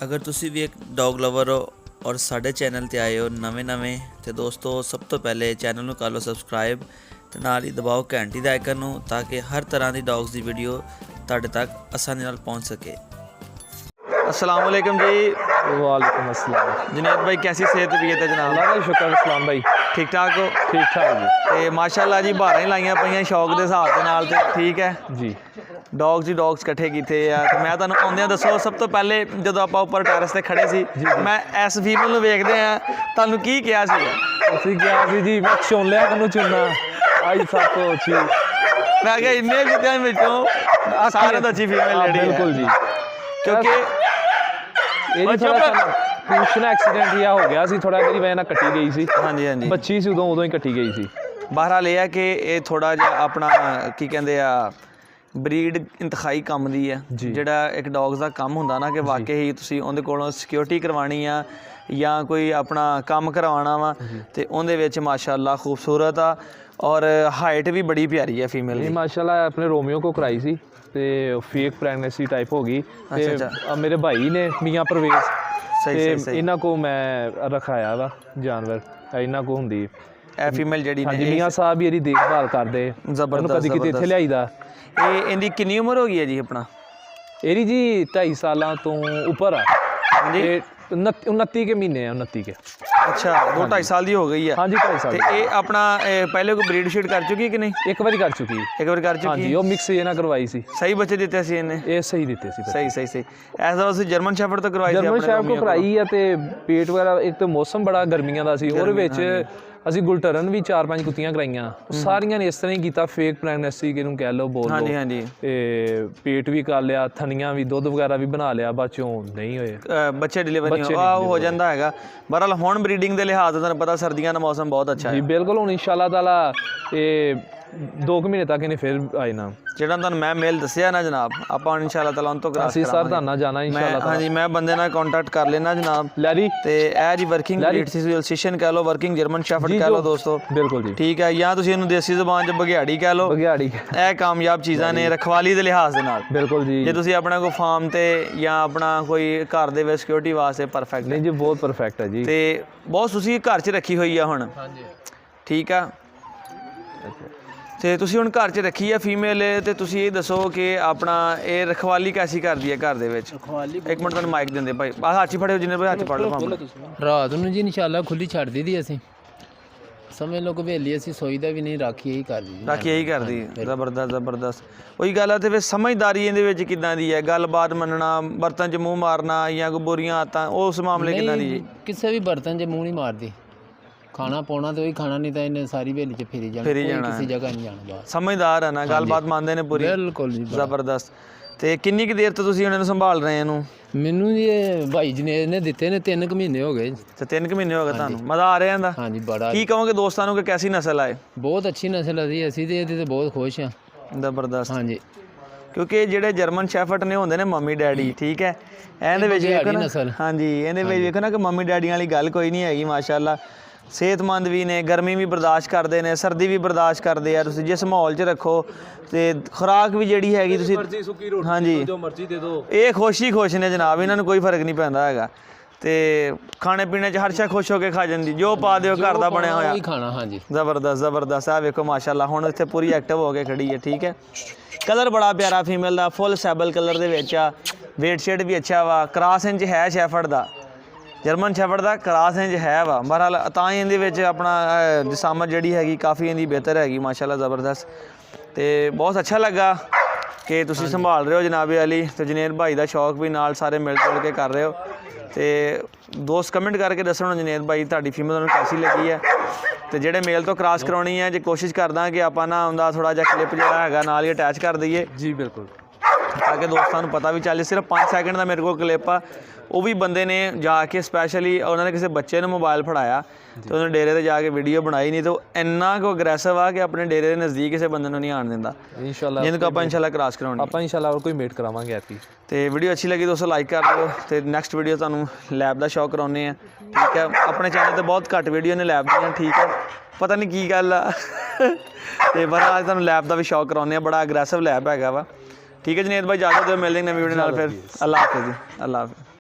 ਅਗਰ ਤੁਸੀਂ ਵੀ ਇੱਕ ਡੌਗ ਲਵਰ ਹੋ ਔਰ ਸਾਡੇ ਚੈਨਲ ਤੇ ਆਏ ਹੋ ਨਵੇਂ ਤੇ ਦੋਸਤੋ ਸਭ ਤੋਂ ਪਹਿਲੇ ਚੈਨਲ ਨੂੰ ਕਰ ਲਓ ਸਬਸਕ੍ਰਾਈਬ ਤੇ ਨਾਲ ਹੀ ਦਬਾਓ ਘੰਟੀ ਦਾ ਆਈਕਨ ਨੂੰ ਤਾਂ ਕਿ ਹਰ ਤਰ੍ਹਾਂ ਦੀ ਡੌਗਸ ਦੀ ਵੀਡੀਓ ਤੁਹਾਡੇ ਤੱਕ ਆਸਾਨੀ ਨਾਲ ਪਹੁੰਚ ਸਕੇ। अस्सलाम वालेकुम जी। वालेकुम अस्सलाम। जुनैद भाई कैसी सेहत तबीयत है जनाब? अल्लाह का शुक्र इस्लाम भाई ठीक ठाक हो? ठीक ठाक जी। ਤੇ ਮਾਸ਼ਾਅੱਲਾ ਜੀ ਬਾਰਾਂ ਹੀ ਲਾਈਆਂ ਪਈਆਂ ਸ਼ੌਕ ਦੇ ਹਿਸਾਬ ਦੇ ਨਾਲ ਤੇ ਠੀਕ ਹੈ ਜੀ। ਡੌਗਸ ਇਕੱਠੇ ਕੀਤੇ ਆ ਤੇ ਮੈਂ ਤੁਹਾਨੂੰ ਆਉਂਦਿਆਂ ਦੱਸੋ ਸਭ ਤੋਂ ਪਹਿਲੇ ਜਦੋਂ ਆਪਾਂ ਉੱਪਰ ਟੈਰਸ ਤੇ ਖੜੇ ਸੀ ਮੈਂ ਇਸ ਫੀਮੇਲ ਨੂੰ ਵੇਖਦੇ ਆ ਤੁਹਾਨੂੰ ਕੀ ਕਿਹਾ ਸੀ? ਅਸੀਂ ਕਿਹਾ ਸੀ ਜੀ ਮੈਂ ਚੁਣ ਲਿਆ ਤੈਨੂੰ ਚੁਣਨਾ ਅੱਜ ਸਭ ਤੋਂ ਅੱਛੀ ਮੈਂ ਕਿਹਾ ਇੰਨੇ ਵਿੱਚੋਂ ਸਾਰਿਆਂ ਤੋਂ ਅੱਛੀ ਫੀਮੇਲ ਜਿਹੜੀ ਹੈ ਬਿਲਕੁਲ ਜੀ ਕਿਉਂਕਿ ਇਹ ਥੋੜਾ ਪੁੱਛਣਾ ਐਕਸੀਡੈਂਟ ਜਿਹਾ ਹੋ ਗਿਆ ਸੀ ਥੋੜਾ ਮੇਰੀ ਵਜ੍ਹਾ ਨਾਲ ਕੱਟੀ ਗਈ ਸੀ। ਹਾਂਜੀ ਹਾਂਜੀ ਬੱਚੀ ਸੀ ਉਦੋਂ ਹੀ ਕੱਟੀ ਗਈ ਸੀ। ਬਹਰਾਲ ਇਹ ਹੈ ਕਿ ਇਹ ਥੋੜਾ ਜਿਹਾ ਆਪਣਾ ਕੀ ਕਹਿੰਦੇ ਆ ਬਰੀਡ ਇੰਤਖਾਈ ਕੰਮ ਦੀ ਹੈ ਜਿਹੜਾ ਇੱਕ ਡੌਗਸ ਦਾ ਕੰਮ ਹੁੰਦਾ ਨਾ ਕਿ ਵਾਕਈ ਹੀ ਤੁਸੀਂ ਉਹਦੇ ਕੋਲੋਂ ਸਿਕਿਉਰਿਟੀ ਕਰਵਾਉਣੀ ਆ ਜਾਂ ਕੋਈ ਆਪਣਾ ਕੰਮ ਕਰਵਾਉਣਾ ਵਾ ਤੇ ਉਹਦੇ ਵਿੱਚ ਮਾਸ਼ਾਅੱਲਾ ਖੂਬਸੂਰਤ ਆ ਔਰ ਹਾਈਟ ਵੀ ਬੜੀ ਪਿਆਰੀ ਹੈ ਫੀਮੇਲ ਦੀ। ਮਾਸ਼ਾਅੱਲਾ ਆਪਣੇ ਰੋਮੀਓ ਕੋ ਕਰਾਈ ਸੀ ਤੇ ਫੇਕ ਪ੍ਰੈਗਨੈਂਸੀ ਟਾਈਪ ਹੋ ਗਈ ਤੇ ਮੇਰੇ ਭਾਈ ਨੇ ਮੀਆਂ ਪਰਵੇਜ਼ ਤੇ ਇਹਨਾਂ ਕੋ ਮੈਂ ਰਖਾਇਆ ਵਾ ਜਾਨਵਰ ਇਹਨਾਂ ਕੋ ਹੁੰਦੀ ਇਹ ਫੀਮੇਲ ਜਿਹੜੀ ਨੇ ਮੀਆਂ ਸਾਹਿਬ ਹੀ ਇਹਦੀ ਦੇਖਭਾਲ ਕਰਦੇ ਜ਼ਬਰਦਸਤ ਕਦੀ ਕਿਤੇ ਇੱਥੇ ਲਿਆਈਦਾ। ਇਹ ਇਹਦੀ ਕਿੰਨੀ ਉਮਰ ਹੋ ਗਈ ਹੈ ਜੀ ਆਪਣਾ? ਇਹਦੀ ਜੀ 2.5 ਸਾਲਾਂ ਤੋਂ ਉੱਪਰ ਆ। ਹਾਂਜੀ 29 ਕੇ ਮਹੀਨੇ ਆ 29 ਕੇ। ਅੱਛਾ 2-2.5 ਸਾਲ ਦੀ ਹੋ ਗਈ ਹੈ। ਹਾਂਜੀ 2.5 ਸਾਲ। ਤੇ ਇਹ ਆਪਣਾ ਪਹਿਲੇ ਕੋਈ ਬਰੀਡ ਸ਼ੀਟ ਕਰ ਚੁੱਕੀ ਕਿ ਨਹੀਂ? ਇੱਕ ਵਾਰੀ ਕਰ ਚੁੱਕੀ। ਇੱਕ ਵਾਰ ਕਰ ਚੁੱਕੀ? ਹਾਂਜੀ ਉਹ ਮਿਕਸ ਇਹਨਾਂ ਕਰਵਾਈ ਸੀ। ਸਹੀ ਬੱਚੇ ਦਿੱਤੇ ਸੀ ਇਹਨੇ? ਇਹ ਸਹੀ ਦਿੱਤੇ ਸੀ। ਸਹੀ ਐਸ ਦਾ ਅਸੀਂ ਜਰਮਨ ਸ਼ੈਫਰਡ ਤੋਂ ਕਰਵਾਈ ਸੀ। ਜਰਮਨ ਸ਼ੈਫਰਡ ਤੋਂ ਕਰਾਈ ਆ ਤੇ ਪੇਟ ਵਗੈਰਾ ਇੱਕ ਤਾਂ ਮੌਸਮ ਬੜਾ ਗਰਮੀਆਂ ਦਾ ਸੀ ਉਹਦੇ ਵਿੱਚ ਅਸੀਂ ਗੁਲਟਰਨ ਵੀ 4-5 ਕੁੱਤੀਆਂ ਕਰਾਈਆਂ ਸਾਰੀਆਂ ਨੇ ਇਸ ਤਰ੍ਹਾਂ ਹੀ ਕੀਤਾ ਫੇਕ ਪ੍ਰੈਗਨੈਂਸੀ ਕਿਹਨੂੰ ਕਹਿ ਲਓ ਬੋਲ ਲਓ। ਹਾਂਜੀ ਤੇ ਪੇਟ ਵੀ ਕਰ ਲਿਆ ਥਣੀਆਂ ਵੀ ਦੁੱਧ ਵਗੈਰਾ ਵੀ ਬਣਾ ਲਿਆ ਬਾਅਦ ਚੋਂ ਨਹੀਂ ਹੋਏ ਬੱਚੇ ਡਿਲੀਵਰੀ ਹੋ ਜਾਂਦਾ ਹੈਗਾ। ਬਹਰਾਲ ਹੁਣ ਬਰੀਡਿੰਗ ਦੇ ਲਿਹਾਜ਼ ਤੁਹਾਨੂੰ ਪਤਾ ਸਰਦੀਆਂ ਦਾ ਮੌਸਮ ਬਹੁਤ ਅੱਛਾ ਹੈ ਜੀ ਬਿਲਕੁਲ। ਹੁਣ ਇਨਸ਼ਾਅੱਲਾ ਤਾਲਾ ਇਹ 2 ਮਹੀਨੇ ਤੱਕ ਇਹਨੇ ਫਿਰ ਆਏ ਨਾ ਜਿਹੜਾ ਤੁਹਾਨੂੰ ਮੈਂ ਮੇਲ ਦੱਸਿਆ ਨਾ ਜਨਾਬ ਆਪਾਂ ਹੁਣ ਇਨਸ਼ਾਅੱਲਾ ਤਾਲਾ ਉਹਨਾਂ ਤੋਂ ਕਰਾ ਅਸੀਂ ਸਰ ਤੁਹਾਨੂੰ ਜਾਣਾ ਇਨਸ਼ਾਅੱਲਾ ਤਾਲਾ। ਹਾਂਜੀ ਮੈਂ ਬੰਦੇ ਨਾਲ ਕੰਟੈਕਟ ਕਰ ਲੈਣਾ ਜਨਾਬ ਲੈਰੀ ਤੇ ਇਹ ਜੀ ਵਰਕਿੰਗ ਐਸੋਸੀਏਸ਼ਨ ਕਹਿ ਲਓ ਵਰਕਿੰਗ ਜਰਮਨ ਸ਼ੈਫਰਡ ਕਹਿ ਲਓ ਦੋਸਤੋ। ਬਿਲਕੁਲ ਜੀ ਠੀਕ ਹੈ ਜਾਂ ਤੁਸੀਂ ਇਹਨੂੰ ਦੇਸੀ ਜ਼ੁਬਾਨ 'ਚ ਬਘਿਆੜੀ ਕਹਿ ਲਓ। ਬਘਿਆੜੀ ਇਹ ਕਾਮਯਾਬ ਚੀਜ਼ਾਂ ਨੇ ਰਖਵਾਲੀ ਦੇ ਲਿਹਾਜ਼ ਦੇ ਨਾਲ। ਬਿਲਕੁਲ ਜੀ। ਜੇ ਤੁਸੀਂ ਆਪਣਾ ਕੋਈ ਫਾਰਮ ਤੇ ਜਾਂ ਆਪਣਾ ਕੋਈ ਘਰ ਦੇ ਵਿੱਚ ਸਿਕਿਉਰਿਟੀ ਵਾਸਤੇ ਪਰਫੈਕਟ ਨਹੀਂ ਜੀ ਬਹੁਤ ਪਰਫੈਕਟ ਹੈ ਜੀ। ਤੇ ਬਹੁਤ ਤੁਸੀਂ ਘਰ 'ਚ ਰੱਖੀ ਹੋਈ ਆ ਹੁਣ? ਹਾਂਜੀ ਠੀਕ ਆ। ਤੇ ਤੁਸੀਂ ਹੁਣ ਘਰ 'ਚ ਰੱਖੀ ਆ ਫੀਮੇਲ ਤੇ ਤੁਸੀਂ ਇਹ ਦੱਸੋ ਕਿ ਆਪਣਾ ਇਹ ਰਖਵਾਲੀ ਕੈਸੀ ਕਰਦੀ ਹੈ ਘਰ ਦੇ ਵਿੱਚ? ਇੱਕ ਮਿੰਟ ਤੁਹਾਨੂੰ ਮਾਈਕ ਦਿੰਦੇ ਭਾਈ ਹੱਥ 'ਚ ਫੜਿਓ ਜਿੰਨੇ ਭਾਈ ਹੱਥ 'ਚ ਫੜ ਲਓ। ਰਾਤ ਨੂੰ ਜੀ ਇਨਸ਼ਾਅੱਲਾ ਖੁੱਲੀ ਛੱਡ ਦਿੱਤੀ ਅਸੀਂ ਸਮਝ ਲਓ ਕਿ ਵੇਲੀ ਅਸੀਂ ਸੋਈਦਾ ਵੀ ਨਹੀਂ ਰਾਖੀ ਇਹੀ ਕਰਦੀ ਰਾਖੀ ਇਹੀ ਕਰਦੀ ਜ਼ਬਰਦਸਤ ਉਹੀ ਗੱਲ ਆ। ਤੇ ਫਿਰ ਸਮਝਦਾਰੀ ਇਹਦੇ ਵਿੱਚ ਕਿੱਦਾਂ ਦੀ ਹੈ? ਗੱਲਬਾਤ ਮੰਨਣਾ ਬਰਤਨ 'ਚ ਮੂੰਹ ਮਾਰਨਾ ਜਾਂ ਕੋਈ ਬੁਰੀਆਂ ਆਦਤਾਂ ਉਸ ਮਾਮਲੇ ਕਿੱਦਾਂ ਦੀ ਜੀ? ਕਿਸੇ ਵੀ ਬਰਤਨ 'ਚ ਮੂੰਹ ਨਹੀਂ ਮਾਰਦੀ ਖਾਣਾ ਪਾਉਣਾ ਤੇ ਉਹੀ ਖਾਣਾ ਨਹੀਂ ਤਾਂ ਇਹਨੇ ਸਾਰੀ ਵੇਲੀ 'ਚ ਫਿਰੀ ਜਾਣਾ ਕਿਸੇ ਜਗ੍ਹਾ ਨਹੀਂ ਜਾਣਾ ਬਾਹਰ। ਸਮਝਦਾਰ ਹੈ ਨਾ ਗੱਲਬਾਤ ਮੰਨਦੇ ਨੇ ਪੂਰੀ? ਬਿਲਕੁਲ ਜੀ ਜ਼ਬਰਦਸਤ। ਤੇ ਕਿੰਨੀ ਕੁ ਦੇਰ ਤੋਂ ਤੁਸੀਂ ਉਹਨਾਂ ਨੂੰ ਸੰਭਾਲ ਰਹੇ ਇਹਨੂੰ? ਮੈਨੂੰ ਜੀ ਇਹ ਭਾਈ ਜਨੇਰ ਨੇ ਦਿੱਤੇ ਨੇ 3 ਮਹੀਨੇ ਹੋ ਗਏ। ਤੇ 3 ਮਹੀਨੇ ਹੋ ਗਏ ਤੁਹਾਨੂੰ? ਮਜ਼ਾ ਆ ਰਿਹਾ ਇਹਦਾ? ਹਾਂਜੀ ਬੜਾ। ਕੀ ਕਹੋਗੇ ਦੋਸਤਾਂ ਨੂੰ ਕਿ ਕੈਸੀ ਨਸਲ ਆਏ? ਬਹੁਤ ਅੱਛੀ ਨਸਲ ਹੈ ਅਸੀਂ ਤੇ ਇਹਦੇ ਤੇ ਬਹੁਤ ਖੁਸ਼ ਹਾਂ। ਜ਼ਬਰਦਸਤ। ਹਾਂਜੀ ਕਿਉਂਕਿ ਜਿਹੜੇ ਜਰਮਨ ਸ਼ੈਫਰਡ ਨੇ ਹੁੰਦੇ ਨੇ ਮੰਮੀ ਡੈਡੀ ਠੀਕ ਹੈ ਇਹਦੇ ਵਿੱਚ ਵੇਖੋ ਨਾ। ਹਾਂਜੀ ਇਹਦੇ ਵਿੱਚ ਵੇਖੋ ਨਾ ਕਿ ਮੰਮੀ ਡੈਡੀਆਂ ਵਾਲੀ ਗੱਲ ਕੋਈ ਨਹੀਂ ਹੈਗੀ ਮਾਸ਼ਾਅੱਲਾ। ਸਿਹਤਮੰਦ ਵੀ ਨੇ ਗਰਮੀ ਵੀ ਬਰਦਾਸ਼ਤ ਕਰਦੇ ਨੇ ਸਰਦੀ ਵੀ ਬਰਦਾਸ਼ਤ ਕਰਦੇ ਆ। ਤੁਸੀਂ ਜਿਸ ਮਾਹੌਲ 'ਚ ਰੱਖੋ ਤੇ ਖੁਰਾਕ ਵੀ ਜਿਹੜੀ ਹੈਗੀ ਤੁਸੀਂ ਹਾਂਜੀ ਜੋ ਮਰਜ਼ੀ ਦੇ ਦਿਓ ਇਹ ਖੁਸ਼ ਨੇ ਜਨਾਬ। ਇਹਨਾਂ ਨੂੰ ਕੋਈ ਫਰਕ ਨਹੀਂ ਪੈਂਦਾ ਹੈਗਾ ਤੇ ਖਾਣੇ ਪੀਣੇ 'ਚ ਹਰ ਸ਼ੈ ਖੁਸ਼ ਹੋ ਕੇ ਖਾ ਜਾਂਦੀ ਜੋ ਪਾ ਦਿਓ ਘਰ ਦਾ ਬਣਿਆ ਹੋਇਆ ਖਾਣਾ। ਹਾਂਜੀ ਜ਼ਬਰਦਸਤ ਆ ਵੇਖੋ ਮਾਸ਼ਾਅੱਲਾ ਹੁਣ ਇੱਥੇ ਪੂਰੀ ਐਕਟਿਵ ਹੋ ਕੇ ਖੜੀ ਹੈ। ਠੀਕ ਹੈ ਕਲਰ ਬੜਾ ਪਿਆਰਾ ਫੀਮੇਲ ਦਾ ਫੁੱਲ ਸੈਬਲ ਕਲਰ ਦੇ ਵਿੱਚ ਆ। ਵੇਟ ਸ਼ੇਡ ਵੀ ਅੱਛਾ ਵਾ। ਕ੍ਰਾਸ ਇੰਚ ਹੈ ਸ਼ੈਫਰਡ ਦਾ ਜਰਮਨ ਸ਼ੈਫਰਡ ਦਾ ਕ੍ਰਾਸ ਇੰਚ ਹੈ ਵਾ। ਬਹਰਾਲ ਤਾਂ ਹੀ ਇਹਦੇ ਵਿੱਚ ਆਪਣਾ ਜਿਸਾਮਤ ਜਿਹੜੀ ਹੈਗੀ ਕਾਫੀ ਇਹਦੀ ਬਿਹਤਰ ਹੈਗੀ ਮਾਸ਼ਾਅੱਲਾ ਜ਼ਬਰਦਸਤ। ਤੇ ਬਹੁਤ ਅੱਛਾ ਲੱਗਾ ਕਿ ਤੁਸੀਂ ਸੰਭਾਲ ਰਹੇ ਹੋ ਜਨਾਬੇ ਅਲੀ ਤੇ ਜਨੇਰ ਭਾਈ ਦਾ ਸ਼ੌਕ ਵੀ ਨਾਲ ਸਾਰੇ ਮਿਲ ਜੁਲ ਕੇ ਕਰ ਰਹੇ ਹੋ। ਤੇ ਦੋਸਤ ਕਮੈਂਟ ਕਰਕੇ ਦੱਸਣ ਜਨੇਰ ਭਾਈ ਤੁਹਾਡੀ ਫੀਮੇਲ ਨੂੰ ਕੈਸੀ ਲੱਗੀ ਹੈ ਤੇ ਜਿਹੜੇ ਮੇਲ ਤੋਂ ਕ੍ਰਾਸ ਕਰਾਉਣੀ ਹੈ ਜੇ ਕੋਸ਼ਿਸ਼ ਕਰਦਾ ਕਿ ਆਪਾਂ ਨਾ ਉਹਦਾ ਥੋੜਾ ਜਿਹਾ ਕਲਿੱਪ ਜਿਹੜਾ ਹੈਗਾ ਨਾਲ ਹੀ ਅਟੈਚ ਕਰ ਦਈਏ ਜੀ। ਬਿਲਕੁਲ ਤਾਂ ਕਿ ਦੋਸਤਾਂ ਨੂੰ ਪਤਾ ਵੀ ਚੱਲੇ। ਸਿਰਫ 5 ਸੈਕਿੰਡ ਦਾ ਮੇਰੇ ਕੋਲ ਕਲਿੱਪ ਆ ਉਹ ਵੀ ਬੰਦੇ ਨੇ ਜਾ ਕੇ ਸਪੈਸ਼ਲੀ ਉਹਨਾਂ ਨੇ ਕਿਸੇ ਬੱਚੇ ਨੂੰ ਮੋਬਾਈਲ ਫੜਾਇਆ ਤੇ ਉਹਨੇ ਡੇਰੇ 'ਤੇ ਜਾ ਕੇ ਵੀਡੀਓ ਬਣਾਈ ਨਹੀਂ ਤੇ ਉਹ ਇੰਨਾ ਕੁ ਅਗਰੈਸਿਵ ਆ ਕਿ ਆਪਣੇ ਡੇਰੇ ਦੇ ਨਜ਼ਦੀਕ ਕਿਸੇ ਬੰਦੇ ਨੂੰ ਨਹੀਂ ਆਉਣ ਦਿੰਦਾ। ਇਨਸ਼ਾਅੱਲਾ ਜਿਹਨੂੰ ਆਪਾਂ ਇਨਸ਼ਾਅੱਲਾ ਕ੍ਰਾਸ ਕਰਾਉਣੀ ਆਪਾਂ ਇਨਸ਼ਾਅੱਲਾ ਹੋਰ ਕੋਈ ਮੇਟ ਕਰਾਵਾਂਗੇ ਐਪੀ। ਤੇ ਵੀਡੀਓ ਅੱਛੀ ਲੱਗੀ ਦੋਸਤੋ ਲਾਈਕ ਕਰ ਦਿਓ ਤੇ ਨੈਕਸਟ ਵੀਡੀਓ ਤੁਹਾਨੂੰ ਲੈਬ ਦਾ ਸ਼ੌਕ ਕਰਾਉਂਦੇ ਆ। ਠੀਕ ਹੈ ਆਪਣੇ ਚੈਨਲ 'ਤੇ ਬਹੁਤ ਘੱਟ ਵੀਡੀਓ ਨੇ ਲੈਬ ਦੀਆਂ। ਠੀਕ ਹੈ ਪਤਾ ਨਹੀਂ ਕੀ ਗੱਲ ਆ ਤੇ ਬੜਾ ਅੱਜ ਤੁਹਾਨੂੰ ਲੈਬ ਦਾ ਵੀ ਸ਼ੌਕ ਕਰਾਉਂਦੇ ਆ। ਬੜਾ ਅਗਰੈਸਿਵ ਲੈਬ ਹੈਗਾ ਵਾ। ਠੀਕ ਹੈ ਜਨੇਦ ਭਾਈ ਇਜਾਜ਼ਤ ਦਿਓ ਮਿਲਦੇ ਨਵੀਂ ਵੀਡੀਓ ਨਾਲ ਫਿਰ। ਅੱਲਾ ਹਾਫਿਜ਼ ਜੀ। ਅੱਲਾ ਹਾਫਿਜ਼।